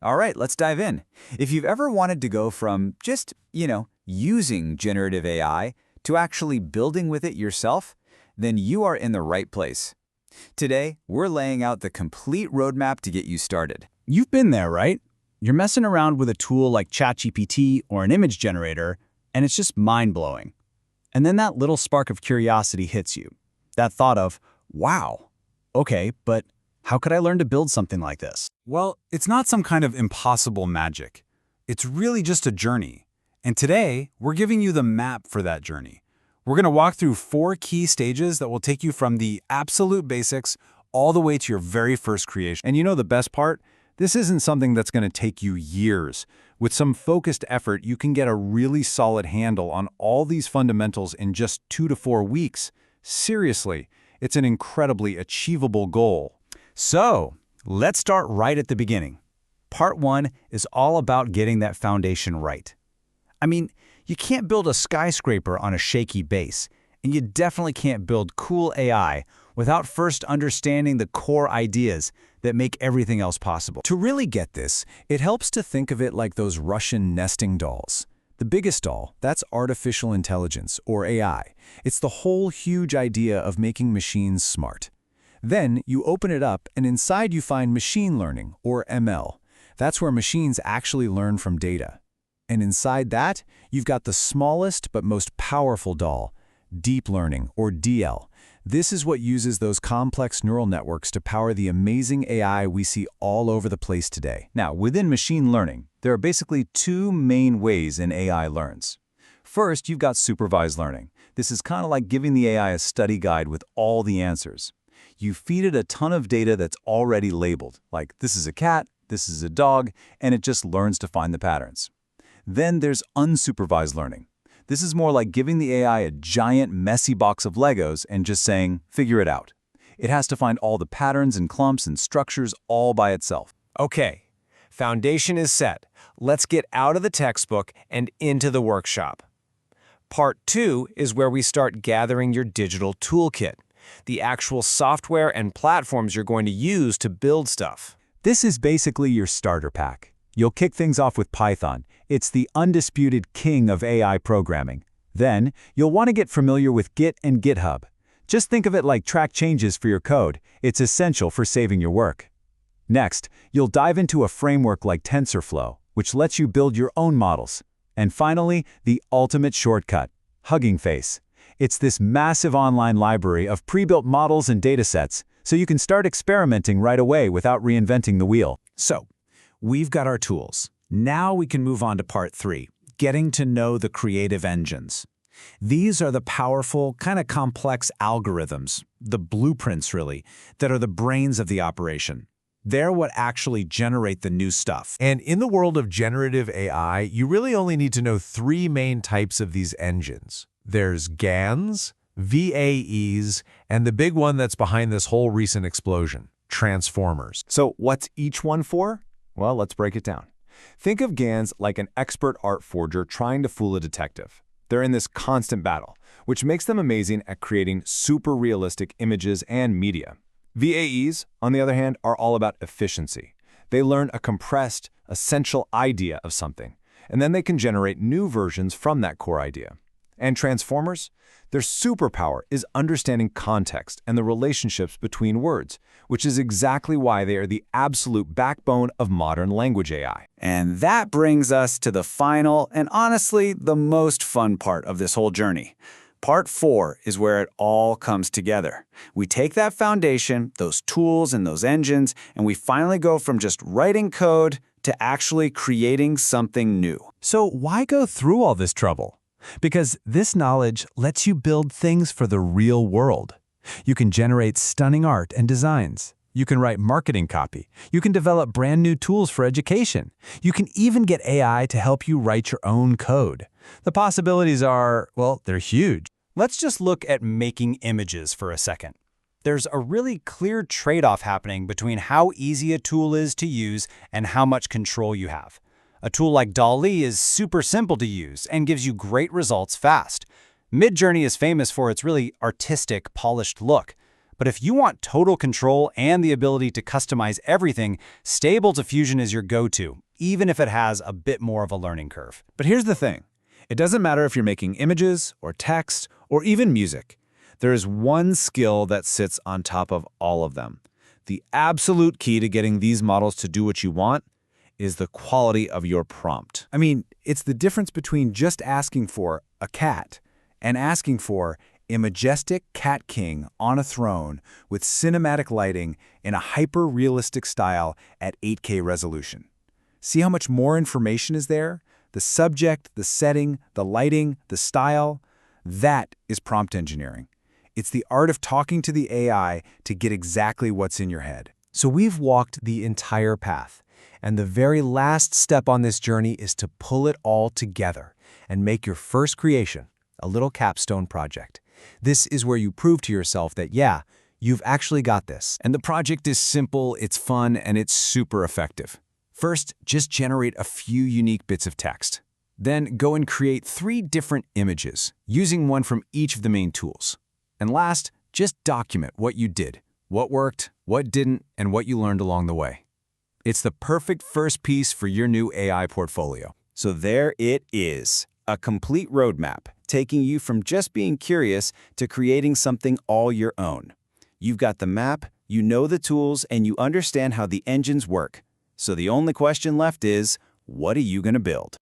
All right, let's dive in. If you've ever wanted to go from just, using generative AI to actually building with it yourself, then you are in the right place. Today, we're laying out the complete roadmap to get you started. You've been there, right? You're messing around with a tool like ChatGPT or an image generator, and it's just mind-blowing. And then that little spark of curiosity hits you. That thought of, wow, okay, but how could I learn to build something like this? Well, it's not some kind of impossible magic. It's really just a journey. And today, we're giving you the map for that journey. We're going to walk through 4 key stages that will take you from the absolute basics all the way to your very first creation. And you know the best part? This isn't something that's going to take you years. With some focused effort, you can get a really solid handle on all these fundamentals in just 2 to 4 weeks. Seriously, it's an incredibly achievable goal. So, let's start right at the beginning. Part 1 is all about getting that foundation right. I mean, you can't build a skyscraper on a shaky base, and you definitely can't build cool AI without first understanding the core ideas that make everything else possible. To really get this, it helps to think of it like those Russian nesting dolls. The biggest doll, that's artificial intelligence, or AI. It's the whole huge idea of making machines smart. Then you open it up, and inside you find machine learning, or ML. That's where machines actually learn from data. And inside that, you've got the smallest but most powerful doll, deep learning, or DL. This is what uses those complex neural networks to power the amazing AI we see all over the place today. Now, within machine learning, there are basically 2 main ways an AI learns. First, you've got supervised learning. This is kind of like giving the AI a study guide with all the answers. You feed it a ton of data that's already labeled, like this is a cat, this is a dog, and it just learns to find the patterns. Then there's unsupervised learning. This is more like giving the AI a giant, messy box of Legos and just saying, figure it out. It has to find all the patterns and clumps and structures all by itself. Okay, foundation is set. Let's get out of the textbook and into the workshop. Part 2 is where we start gathering your digital toolkit, the actual software and platforms you're going to use to build stuff. This is basically your starter pack. You'll kick things off with Python. It's the undisputed king of AI programming. Then, you'll want to get familiar with Git and GitHub. Just think of it like track changes for your code. It's essential for saving your work. Next, you'll dive into a framework like TensorFlow, which lets you build your own models. And finally, the ultimate shortcut, Hugging Face. It's this massive online library of pre-built models and datasets, so you can start experimenting right away without reinventing the wheel. So, we've got our tools. Now we can move on to part 3, getting to know the creative engines. These are the powerful, kind of complex algorithms, the blueprints really, that are the brains of the operation. They're what actually generate the new stuff. And in the world of generative AI, you really only need to know 3 main types of these engines. There's GANs, VAEs, and the big one that's behind this whole recent explosion, transformers. So what's each one for? Well, let's break it down. Think of GANs like an expert art forger trying to fool a detective. They're in this constant battle, which makes them amazing at creating super realistic images and media. VAEs, on the other hand, are all about efficiency. They learn a compressed, essential idea of something, and then they can generate new versions from that core idea. And transformers? Their superpower is understanding context and the relationships between words, which is exactly why they are the absolute backbone of modern language AI. And that brings us to the final and honestly the most fun part of this whole journey. Part 4 is where it all comes together. We take that foundation, those tools and those engines, and we finally go from just writing code to actually creating something new. So why go through all this trouble? Because this knowledge lets you build things for the real world. You can generate stunning art and designs. You can write marketing copy. You can develop brand new tools for education. You can even get AI to help you write your own code. The possibilities are, well, they're huge. Let's just look at making images for a second. There's a really clear trade-off happening between how easy a tool is to use and how much control you have. A tool like DALL-E is super simple to use and gives you great results fast. Midjourney is famous for its really artistic, polished look. But if you want total control and the ability to customize everything, Stable Diffusion is your go-to, even if it has a bit more of a learning curve. But here's the thing. It doesn't matter if you're making images or text or even music. There is one skill that sits on top of all of them. The absolute key to getting these models to do what you want is the quality of your prompt. I mean, it's the difference between just asking for a cat and asking for a majestic cat king on a throne with cinematic lighting in a hyper-realistic style at 8K resolution. See how much more information is there? The subject, the setting, the lighting, the style. That is prompt engineering. It's the art of talking to the AI to get exactly what's in your head. So we've walked the entire path, and the very last step on this journey is to pull it all together and make your first creation, a little capstone project. This is where you prove to yourself that, yeah, you've actually got this. And the project is simple, it's fun, and it's super effective. First, just generate a few unique bits of text. Then go and create 3 different images, using one from each of the main tools. And last, just document what you did, what worked, what didn't, and what you learned along the way. It's the perfect first piece for your new AI portfolio. So there it is, a complete roadmap, taking you from just being curious to creating something all your own. You've got the map, you know the tools, and you understand how the engines work. So the only question left is, what are you going to build?